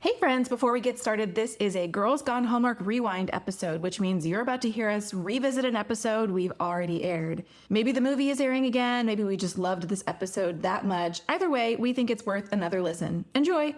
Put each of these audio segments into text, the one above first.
Hey friends, before we get started, this is a Girls Gone Hallmark Rewind episode, which means you're about to hear us revisit an episode we've already aired. Maybe the movie is airing again, maybe we just loved this episode that much. Either way, we think it's worth another listen. Enjoy!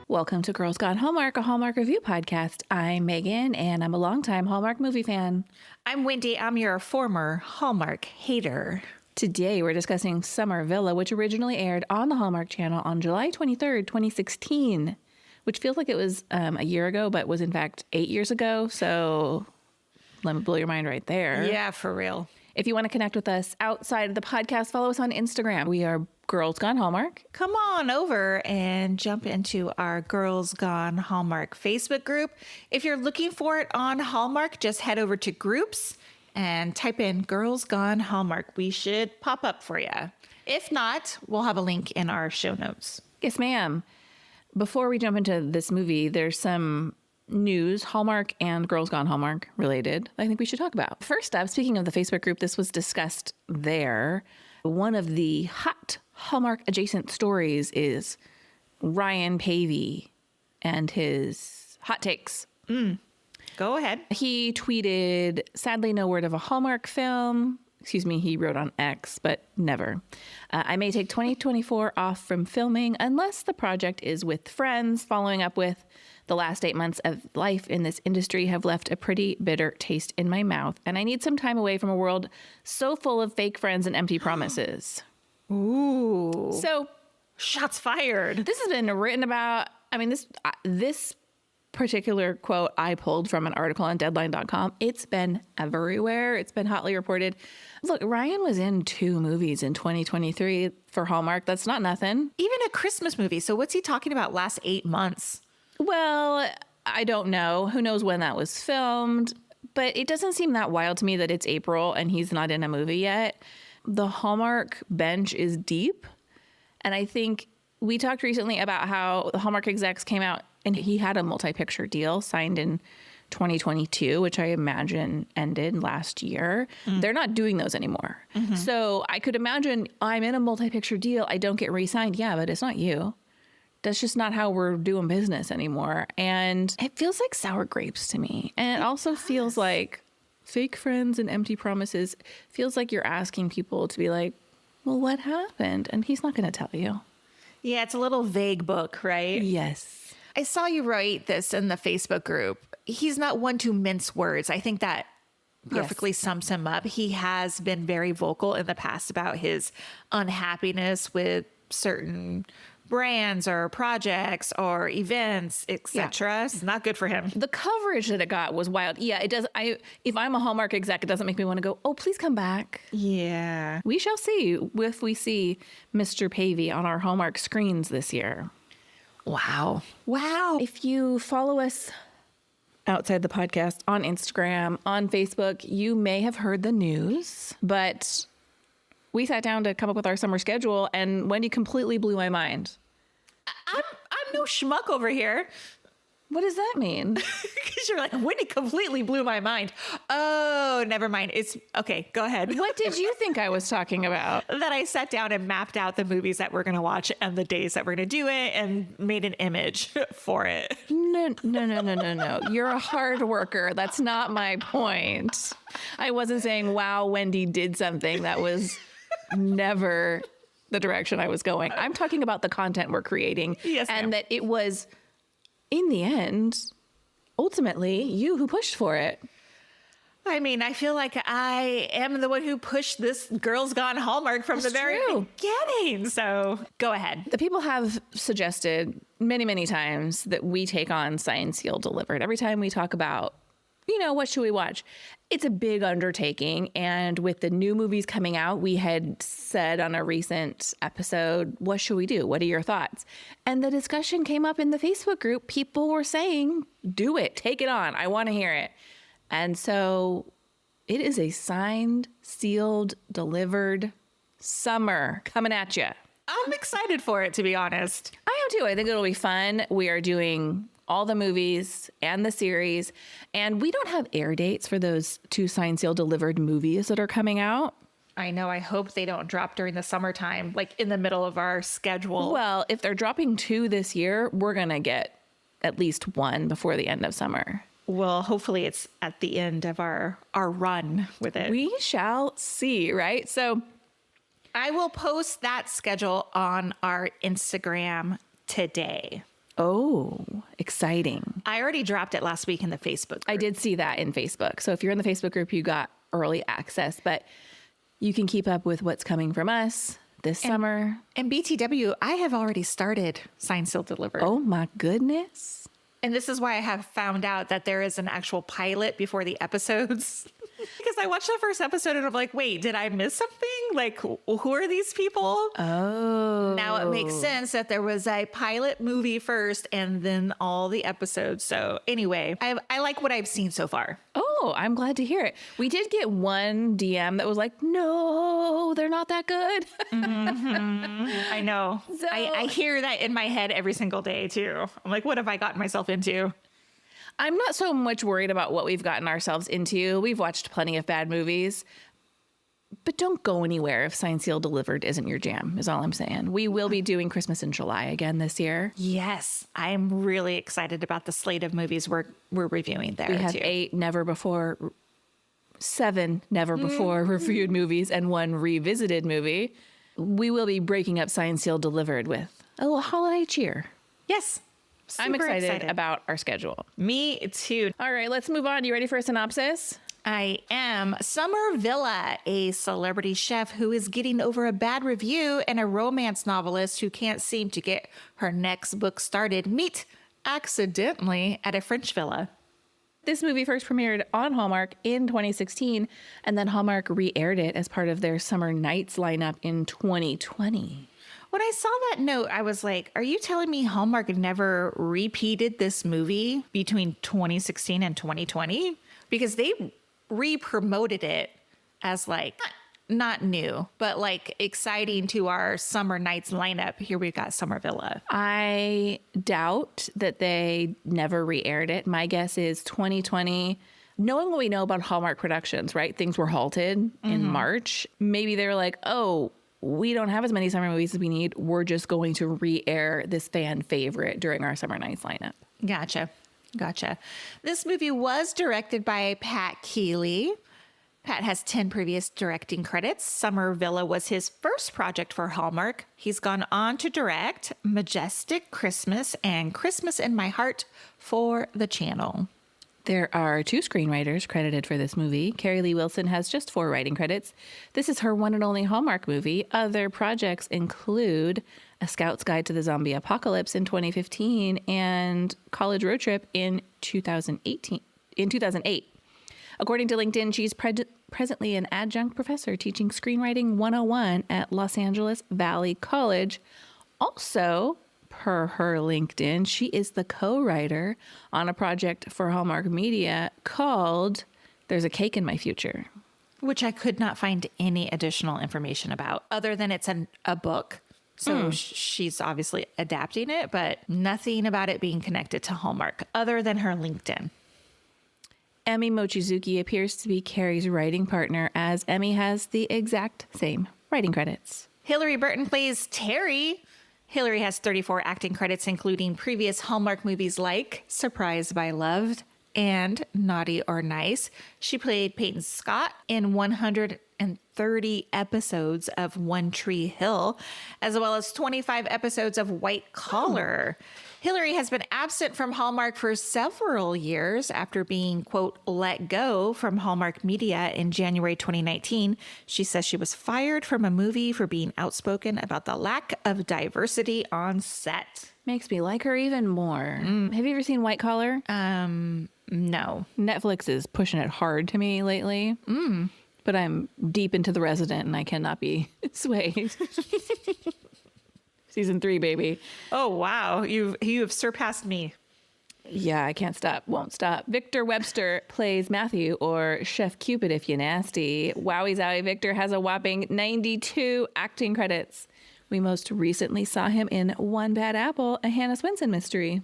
Welcome to Girls Gone Hallmark, a Hallmark review podcast. I'm Megan, and I'm a longtime Hallmark movie fan. I'm Wendy. I'm your former Hallmark hater. Today, we're discussing Summer Villa, which originally aired on the Hallmark Channel on July 23rd, 2016, which feels like it was a year ago, but was in fact 8 years ago. So let me blow your mind right there. Yeah, for real. If you want to connect with us outside of the podcast, follow us on Instagram. We are Girls Gone Hallmark. Come on over and jump into our Girls Gone Hallmark Facebook group. If you're looking for it on Hallmark, just head over to groups and type in Girls Gone Hallmark. We should pop up for you. If not, we'll have a link in our show notes. Yes, ma'am. Before we jump into this movie, there's some news, Hallmark and Girls Gone Hallmark related, I think we should talk about. First up, speaking of the Facebook group, this was discussed there. One of the hot Hallmark adjacent stories is Ryan Pavey and his hot takes. Go ahead. He tweeted, sadly, no word of a Hallmark film. Excuse me, he wrote on X, but never. I may take 2024 off from filming unless the project is with friends. Following up with, the last 8 months of life in this industry have left a pretty bitter taste in my mouth, and I need some time away from a world so full of fake friends and empty promises. Ooh. So, shots fired. This has been written about. I mean, this particular quote I pulled from an article on Deadline.com. It's been everywhere. It's been hotly reported. Look, Ryan was in 2 movies in 2023 for Hallmark. That's not nothing. Even a Christmas movie. So what's he talking about last 8 months? Well, I don't know. Who knows when that was filmed? But it doesn't seem that wild to me that it's April and he's not in a movie yet. The Hallmark bench is deep. And I think we talked recently about how the Hallmark execs came out and he had a multi-picture deal signed in 2022, which I imagine ended last year. They're not doing those anymore. So I could imagine I'm in a multi-picture deal. I don't get re-signed. Yeah, but it's not you. That's just not how we're doing business anymore. And it feels like sour grapes to me. And it also feels like fake friends and empty promises. Feels like you're asking people to be like, well, what happened? And he's not going to tell you. Yeah, it's a little vague book, right? Yes. I saw you write this in the Facebook group. He's not one to mince words. I think that perfectly sums him up. He has been very vocal in the past about his unhappiness with certain brands or projects or events, etc. It's not good for him. The coverage that it got was wild. Yeah, it does. If I'm a Hallmark exec, it doesn't make me want to go, oh, please come back. Yeah. We shall see if we see Mr. Pavey on our Hallmark screens this year. Wow. If you follow us outside the podcast on Instagram, on Facebook, you may have heard the news, but we sat down to come up with our summer schedule and Wendy completely blew my mind. I'm no schmuck over here. What does that mean? Because you're like, Wendy completely blew my mind. Oh, never mind. It's okay. Go ahead. What did you think I was talking about? That I sat down and mapped out the movies that we're going to watch and the days that we're going to do it and made an image for it. No. You're a hard worker. That's not my point. I wasn't saying, wow, Wendy did something. That was never the direction I was going. I'm talking about the content we're creating. Yes, and ma'am. that it was, in the end, ultimately, you who pushed for it. I mean, I feel like I am the one who pushed this Girls Gone Hallmark from the very beginning. So go ahead. The people have suggested many, many times that we take on Signed, Sealed, Delivered. Every time we talk about, what should we watch? It's a big undertaking. And with the new movies coming out, we had said on a recent episode, what should we do? What are your thoughts? And the discussion came up in the Facebook group. People were saying, do it, take it on. I want to hear it. And so it is a signed, sealed, delivered summer coming at you. I'm excited for it, to be honest. I am too. I think it'll be fun. We are doing all the movies and the series. And we don't have air dates for those 2 signed, sealed, delivered movies that are coming out. I know. I hope they don't drop during the summertime, like in the middle of our schedule. Well, if they're dropping 2 this year, we're going to get at least 1 before the end of summer. Well, hopefully it's at the end of our run with it. We shall see, right? So I will post that schedule on our Instagram today. Oh, exciting. I already dropped it last week in the Facebook group. I did see that in Facebook. So if you're in the Facebook group, you got early access, but you can keep up with what's coming from us this summer. And BTW, I have already started Signed, Sealed, Delivered. Oh my goodness. And this is why I have found out that there is an actual pilot before the episodes. Because I watched the first episode and I'm like, wait, did I miss something? Like, who are these people? Oh. Now it makes sense that there was a pilot movie first and then all the episodes. So anyway, I like what I've seen so far. Oh, I'm glad to hear it. We did get one DM that was like, no, they're not that good. I know. So- I hear that in my head every single day too. I'm like, what have I gotten myself into? I'm not so much worried about what we've gotten ourselves into. We've watched plenty of bad movies. But don't go anywhere if Signed, Sealed, Delivered isn't your jam, is all I'm saying. We will be doing Christmas in July again this year. Yes, I'm really excited about the slate of movies we're reviewing there. We have too. 8 never before, 7 never before reviewed movies, and 1 revisited movie. We will be breaking up Signed, Sealed, Delivered with a little holiday cheer. Yes. I'm Super excited about our schedule. Me too. All right, let's move on. You ready for a synopsis? I am. Summer Villa, a celebrity chef who is getting over a bad review, and a romance novelist who can't seem to get her next book started meet accidentally at a French villa. This movie first premiered on Hallmark in 2016, and then Hallmark re-aired it as part of their Summer Nights lineup in 2020. When I saw that note, I was like, are you telling me Hallmark never repeated this movie between 2016 and 2020? Because they re-promoted it as like, not new, but like exciting to our Summer Nights lineup. Here we got Summer Villa. I doubt that they never re-aired it. My guess is 2020. Knowing what we know about Hallmark Productions, right? Things were halted in March. Maybe they were like, oh, we don't have as many summer movies as we need. We're just going to re-air this fan favorite during our Summer Nights lineup. Gotcha. This movie was directed by Pat Keeley. Pat has 10 previous directing credits. Summer Villa was his first project for Hallmark. He's gone on to direct Majestic Christmas and Christmas in My Heart for the channel. There are 2 screenwriters credited for this movie. Carrie Lee Wilson has just 4 writing credits. This is her one and only Hallmark movie. Other projects include A Scout's Guide to the Zombie Apocalypse in 2015 and College Road Trip in 2008. According to LinkedIn, she's presently an adjunct professor teaching Screenwriting 101 at Los Angeles Valley College. Also, per her LinkedIn, she is the co-writer on a project for Hallmark Media called There's a Cake in My Future, which I could not find any additional information about other than it's a book. So she's obviously adapting it, but nothing about it being connected to Hallmark other than her LinkedIn. Emmy Mochizuki appears to be Carrie's writing partner, as Emmy has the exact same writing credits. Hillary Burton plays Terry. Hillary has 34 acting credits, including previous Hallmark movies like Surprised by Love and Naughty or Nice. She played Peyton Scott in 130 episodes of One Tree Hill, as well as 25 episodes of White Collar. Hillary has been absent from Hallmark for several years after being, quote, let go from Hallmark Media in January 2019. She says she was fired from a movie for being outspoken about the lack of diversity on set. Makes me like her even more. Have you ever seen White Collar? No. Netflix is pushing it hard to me lately. But I'm deep into The Resident and I cannot be swayed. Season 3, baby. Oh, wow. You have surpassed me. Yeah, I can't stop. Won't stop. Victor Webster plays Matthew, or Chef Cupid if you nasty. Wowie zowie, Victor has a whopping 92 acting credits. We most recently saw him in One Bad Apple, a Hannah Swenson mystery.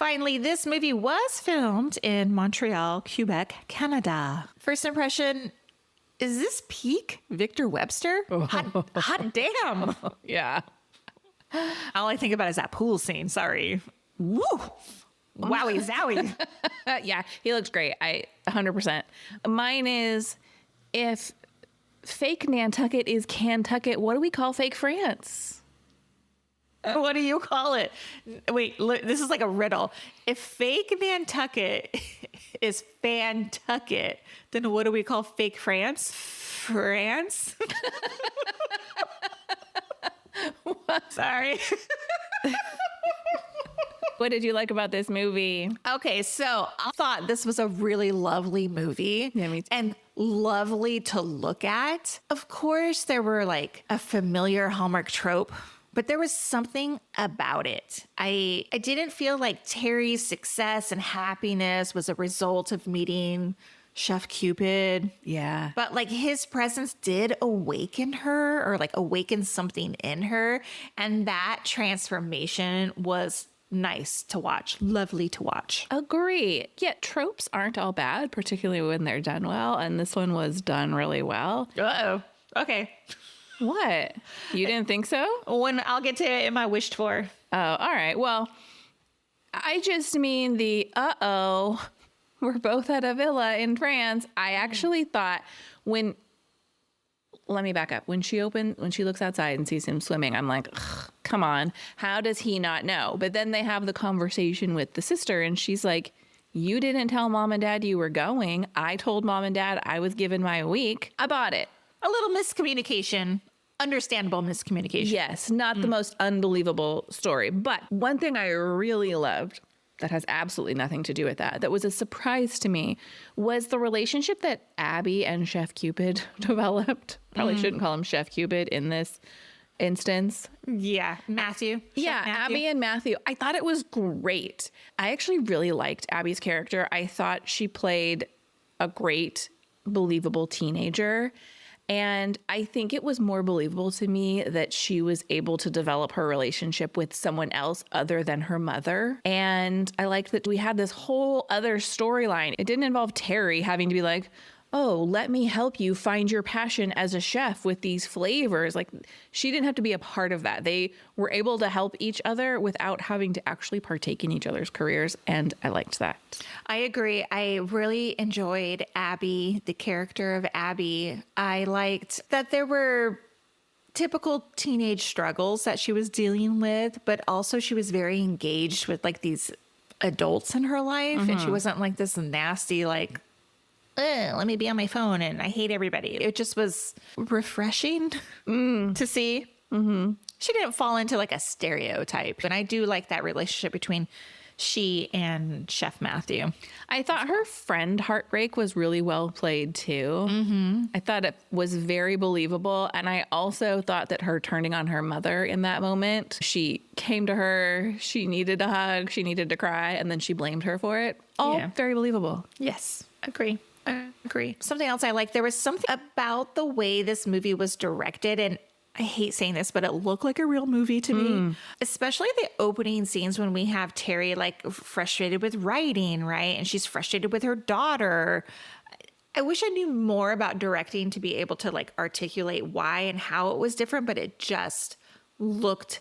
Finally, this movie was filmed in Montreal, Quebec, Canada. First impression, is this peak Victor Webster? Hot damn. Yeah. All I think about is that pool scene. Sorry. Woo. Wowie zowie. Yeah, he looks great. 100%. Mine is, if fake Nantucket is Cantucket, what do we call fake France? What do you call it? Wait, look, this is like a riddle. If fake Nantucket is Fantucket, then what do we call fake France? France? Sorry. What did you like about this movie? Okay, so I thought this was a really lovely movie. Yeah, me too. And lovely to look at. Of course, there were like a familiar Hallmark trope, but there was something about it. I didn't feel like Terry's success and happiness was a result of meeting Chef Cupid. Yeah. But like his presence did awaken her, or like awaken something in her. And that transformation was nice to watch, lovely to watch. Agree. Yeah, tropes aren't all bad, particularly when they're done well. And this one was done really well. Uh-oh. Okay. What? You didn't think so? When I'll get to it in my wished for. Oh, all right. Well, I just mean the we're both at a villa in France. I actually thought let me back up. When she looks outside and sees him swimming, I'm like, come on. How does he not know? But then they have the conversation with the sister and she's like, you didn't tell mom and dad you were going. I told mom and dad I was given my week. I bought it. A little miscommunication. Understandable miscommunication. Yes, not the most unbelievable story. But one thing I really loved that has absolutely nothing to do with that was a surprise to me, was the relationship that Abby and Chef Cupid developed. Probably shouldn't call him Chef Cupid in this instance. Yeah. Matthew. Yeah, Matthew. Abby and Matthew. I thought it was great. I actually really liked Abby's character. I thought she played a great, believable teenager. And I think it was more believable to me that she was able to develop her relationship with someone else other than her mother. And I liked that we had this whole other storyline. It didn't involve Terry having to be like, oh, let me help you find your passion as a chef with these flavors. Like, she didn't have to be a part of that. They were able to help each other without having to actually partake in each other's careers. And I liked that. I agree. I really enjoyed Abby, the character of Abby. I liked that there were typical teenage struggles that she was dealing with, but also she was very engaged with like these adults in her life. And she wasn't like this nasty, like, let me be on my phone and I hate everybody. It just was refreshing to see. Mm-hmm. She didn't fall into like a stereotype. And I do like that relationship between she and Chef Matthew. I thought her friend heartbreak was really well played too. Mm-hmm. I thought it was very believable. And I also thought that her turning on her mother in that moment, she came to her, she needed a hug, she needed to cry, and then she blamed her for it. All very believable. Yes, agree. I agree. Something else I like, there was something about the way this movie was directed, and I hate saying this, but it looked like a real movie to me, especially the opening scenes when we have Terry like frustrated with writing, right? And she's frustrated with her daughter. I wish I knew more about directing to be able to like articulate why and how it was different, but it just looked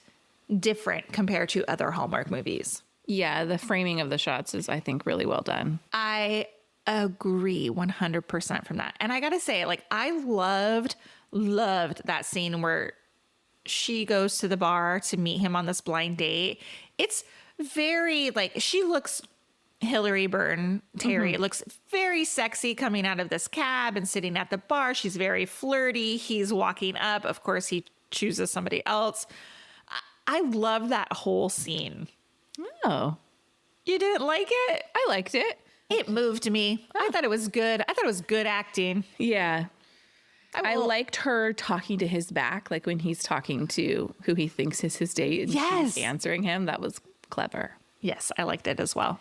different compared to other Hallmark movies. Yeah, the framing of the shots is, I think, really well done. I agree 100% from that. And I gotta say, like, I loved that scene where she goes to the bar to meet him on this blind date. It's very like, she looks, Hillary Burton Terry looks very sexy coming out of this cab and sitting at the bar. She's very flirty. He's walking up. Of course, he chooses somebody else. I love that whole scene. Oh, You didn't like it? I liked it. It moved me. I thought it was good. I thought it was good acting. Yeah. I liked her talking to his back, like when he's talking to who he thinks is his date and she's answering him. That was clever. Yes, I liked it as well.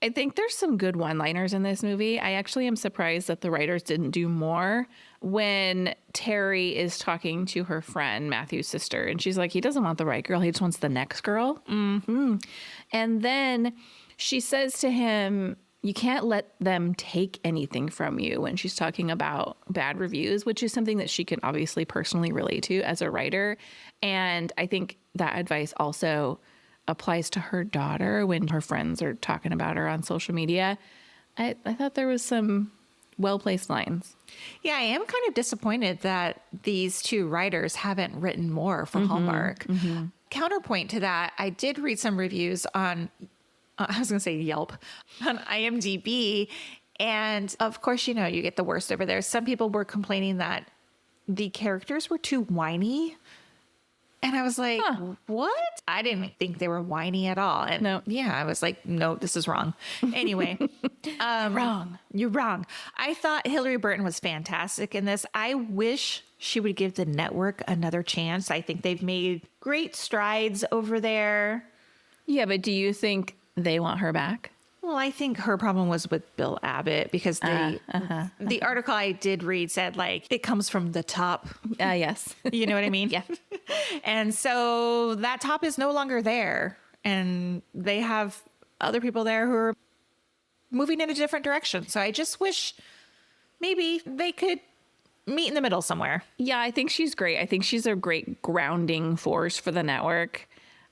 I think there's some good one-liners in this movie. I actually am surprised that the writers didn't do more when Terry is talking to her friend, Matthew's sister, and she's like, he doesn't want the right girl. He just wants the next girl. Mm-hmm. And then She says to him, you can't let them take anything from you when she's talking about bad reviews, which is something that she can obviously personally relate to as a writer. And I think that advice also applies to her daughter when her friends are talking about her on social media. I thought there was some well-placed lines. Yeah, I am kind of disappointed that these two writers haven't written more for Hallmark. Counterpoint to that, I did read some reviews on, I was going to say Yelp, on IMDb. And of course, you get the worst over there. Some people were complaining that the characters were too whiny. And I was like, what? I didn't think they were whiny at all. And no. Yeah, I was like, no, this is wrong. Anyway. Wrong. You're wrong. I thought Hillary Burton was fantastic in this. I wish she would give the network another chance. I think they've made great strides over there. Yeah, but do you think they want her back? Well, I think her problem was with Bill Abbott because the article I did read said like it comes from the top. Yes. You know what I mean? Yeah. And so that top is no longer there. And they have other people there who are moving in a different direction. So I just wish maybe they could meet in the middle somewhere. Yeah, I think she's great. I think she's a great grounding force for the network.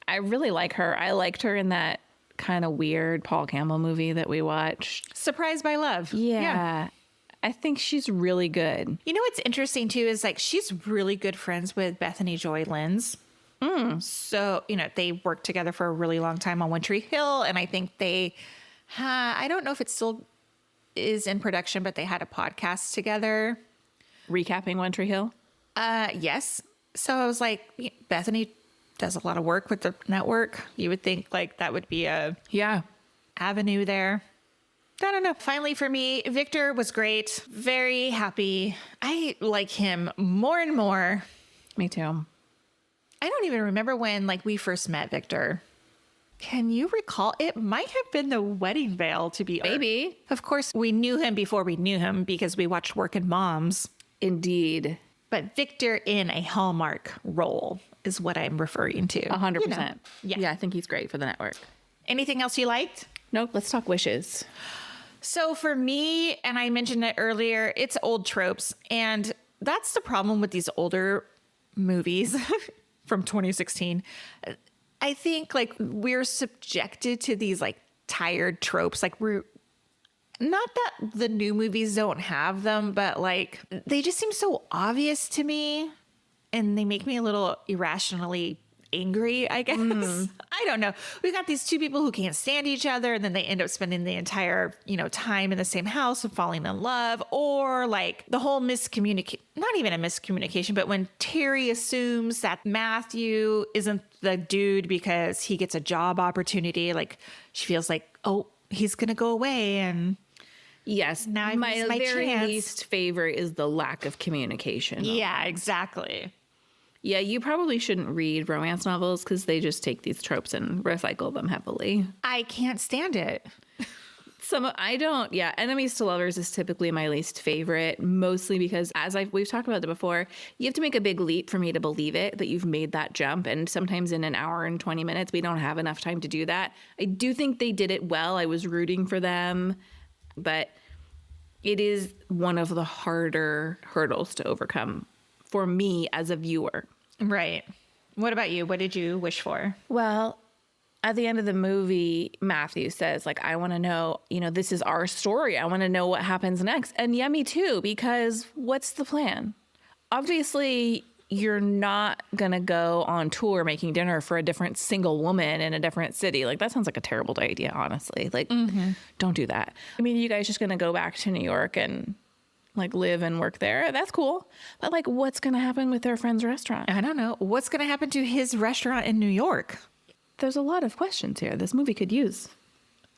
I really like her. I liked her in that kind of weird Paul Campbell movie that we watched. Surprised by Love. Yeah. I think she's really good. You know what's interesting too is like she's really good friends with Bethany Joy Lenz. So, they worked together for a really long time on One Tree Hill. And I think they, I don't know if it still is in production, but they had a podcast together. Recapping One Tree Hill? Yes. So I was like, Bethany does a lot of work with the network. You would think like that would be a avenue there. I don't know. Finally, for me, Victor was great. Very happy. I like him more and more. Me too. I don't even remember when we first met Victor. Can you recall? It might have been the wedding veil to be. Maybe. Of course, we knew him before we knew him because we watched Workin' Moms. Indeed. But Victor in a Hallmark role is what I'm referring to. 100%. Yeah. I think he's great for the network. Anything else you liked? Nope. Let's talk wishes. So for me, and I mentioned it earlier, it's old tropes. And that's the problem with these older movies from 2016. I think we're subjected to these tired tropes. We're not that the new movies don't have them, but they just seem so obvious to me and they make me a little irrationally angry, I guess. I don't know. We've got these two people who can't stand each other and then they end up spending the entire, time in the same house and falling in love, or the whole miscommunication, not even a miscommunication, but when Terry assumes that Matthew isn't the dude because he gets a job opportunity, she feels oh, he's going to go away. And yes, now my very chance. least favorite is the lack of communication. Yeah, exactly. Yeah, you probably shouldn't read romance novels because they just take these tropes and recycle them heavily. I can't stand it. Enemies to lovers is typically my least favorite, mostly because we've talked about it before, you have to make a big leap for me to believe it, that you've made that jump. And sometimes in an hour and 20 minutes, we don't have enough time to do that. I do think they did it well. I was rooting for them, but it is one of the harder hurdles to overcome for me as a viewer. Right. What about you? What did you wish for? Well, at the end of the movie, Matthew says, I want to know, this is our story. I want to know what happens next. And yeah, me too, because what's the plan? Obviously, you're not going to go on tour making dinner for a different single woman in a different city. That sounds like a terrible idea, honestly. Don't do that. I mean, you guys just going to go back to New York and live and work there. That's cool. But what's going to happen with their friend's restaurant? I don't know. What's going to happen to his restaurant in New York? There's a lot of questions here. This movie could use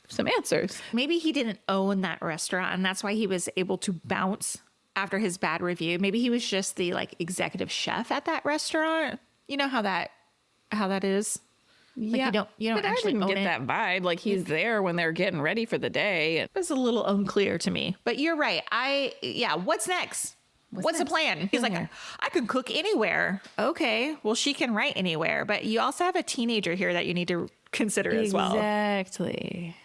some answers. Maybe he didn't own that restaurant and that's why he was able to bounce after his bad review. Maybe he was just the executive chef at that restaurant. You know how that is? Yeah. You don't but actually I didn't own get it. that vibe. He's there when they're getting ready for the day. It was a little unclear to me, but you're right. What's next? What's the plan? He's I can cook anywhere. Okay. Well, she can write anywhere, but you also have a teenager here that you need to consider as well. Exactly.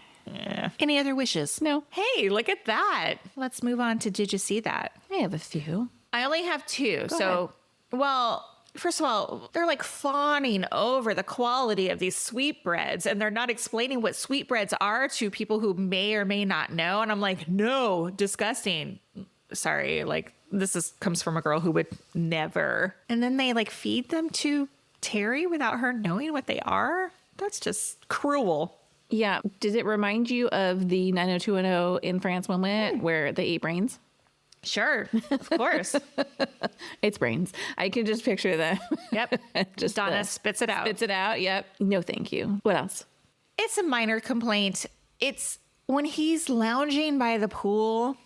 Any other wishes? No. Hey, look at that. Let's move on to Did You See That? I have a few. I only have two. Go So, well, first of all, they're like fawning over the quality of these sweetbreads, and they're not explaining what sweetbreads are to people who may or may not know. And I'm like, no, disgusting. Sorry, like comes from a girl who would never. And then they like feed them to Terry without her knowing what they are. That's just cruel. Yeah. Did it remind you of the 90210 in France moment where they ate brains? Sure, of course. It's brains. I can just picture them. Yep. Just Donna spits it out. Spits it out. Yep. No, thank you. What else? It's a minor complaint. It's when he's lounging by the pool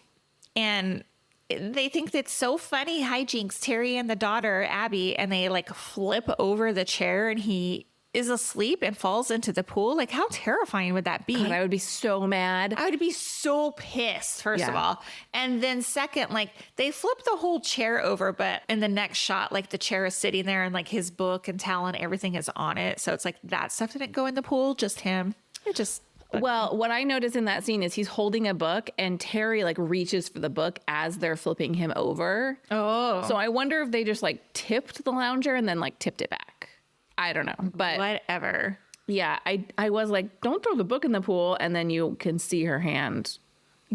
and they think that's so funny hijinks, Terry and the daughter, Abby, and they like flip over the chair and he is asleep and falls into the pool. Like, how terrifying would that be? God, I would be so mad. I would be so pissed, first of all. And then second, like they flip the whole chair over, but in the next shot, like the chair is sitting there and like his book and towel and everything is on it. So it's like that stuff didn't go in the pool, just him. It just... Well, what I noticed in that scene is he's holding a book and Terry like reaches for the book as they're flipping him over. Oh. So I wonder if they just like tipped the lounger and then like tipped it back. I don't know. But whatever. Yeah, I was like, don't throw the book in the pool, and then you can see her hand.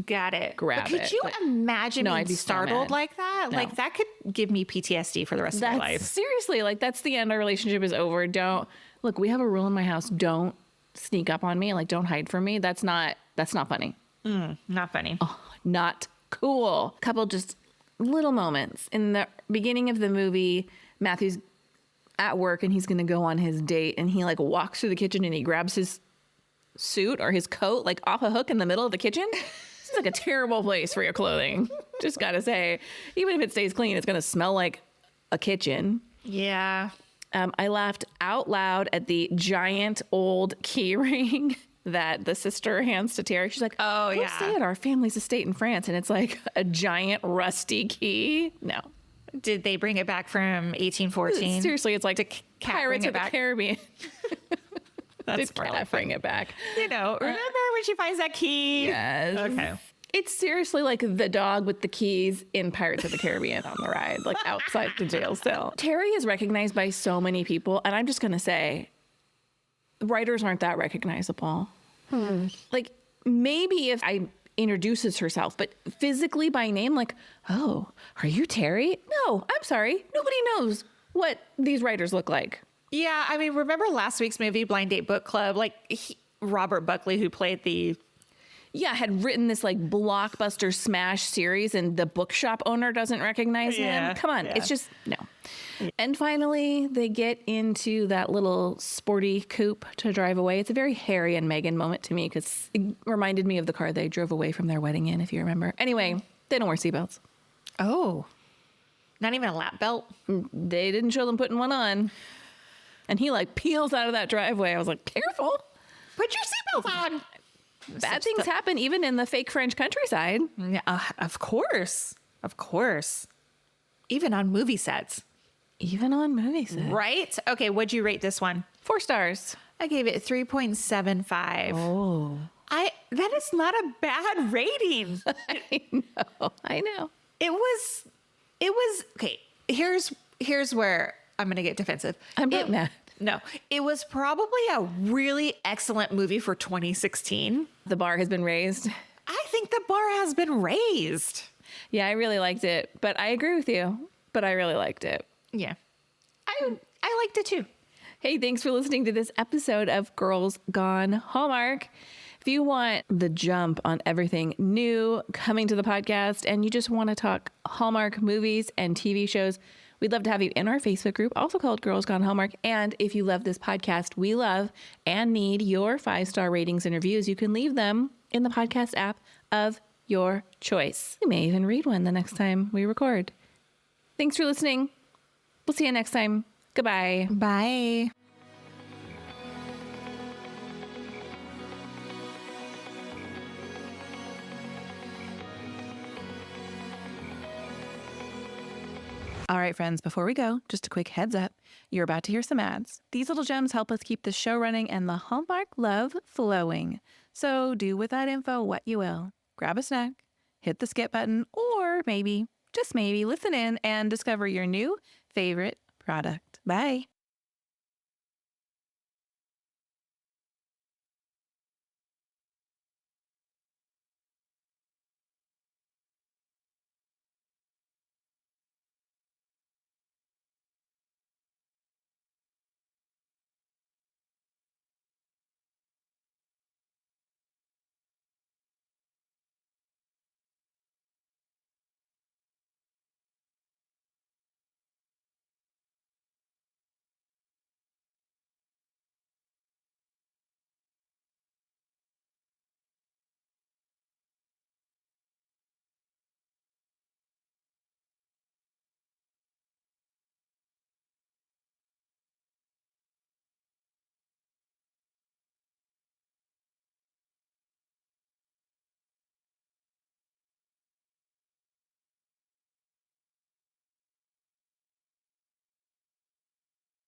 Got it. Grab but could you imagine I'd being be so startled mad. like that? No. Like that could give me PTSD for the rest of my life. Seriously, like that's the end. Our relationship is over. Don't look. We have a rule in my house. Don't sneak up on me. Like don't hide from me. That's not funny. Not funny. Oh, not cool. Couple just little moments in the beginning of the movie. Matthew's at work and he's going to go on his date and he like walks through the kitchen and he grabs his suit or his coat like off a hook in the middle of the kitchen. This is like a terrible place for your clothing. Just got to say, even if it stays clean, it's going to smell like a kitchen. Yeah. I laughed out loud at the giant old key ring that the sister hands to Terry. She's like, oh, we'll yeah. stay at our family's estate in France. And it's like a giant rusty key. No. Did they bring it back from 1814? Seriously, it's like Pirates of the Caribbean. That's Did Cat bring it back? You know, remember when she finds that key? Yes. Okay. It's seriously like the dog with the keys in Pirates of the Caribbean on the ride, like outside the jail cell. Terry is recognized by so many people, and I'm just going to say, writers aren't that recognizable. Like, maybe if I introduces herself, but physically by name, like, oh, are you Terry? No, I'm sorry. Nobody knows what these writers look like. Yeah, I mean, remember last week's movie, Blind Date Book Club? Like, Robert Buckley, who played the... Yeah, had written this like blockbuster smash series and the bookshop owner doesn't recognize him. Come on, it's just, no. And finally, they get into that little sporty coupe to drive away. It's a very Harry and Meghan moment to me because it reminded me of the car they drove away from their wedding in, if you remember. Anyway, they don't wear seatbelts. Oh. Not even a lap belt? They didn't show them putting one on. And he like peels out of that driveway. I was like, careful. Put your seatbelt on. Bad things happen even in the fake French countryside. Yeah, of course. Of course. Even on movie sets. Even on movie sets. Right? Okay, what'd you rate this one? 4 stars. I gave it 3.75. Oh. That is not a bad rating. I know. It was okay. Here's where I'm gonna get defensive. I'm not mad. No, it was probably a really excellent movie for 2016. The bar has been raised. I think the bar has been raised. Yeah, I really liked it, but I agree with you. But I really liked it. Yeah, I liked it too. Hey, thanks for listening to this episode of Girls Gone Hallmark. If you want the jump on everything new coming to the podcast and you just want to talk Hallmark movies and TV shows, we'd love to have you in our Facebook group, also called Girls Gone Hallmark. And if you love this podcast, we love and need your 5-star ratings and reviews. You can leave them in the podcast app of your choice. We may even read one the next time we record. Thanks for listening. We'll see you next time. Goodbye. Bye. All right, friends, before we go, just a quick heads up. You're about to hear some ads. These little gems help us keep the show running and the Hallmark love flowing. So do with that info what you will. Grab a snack, hit the skip button, or maybe, just maybe, listen in and discover your new favorite product. Bye.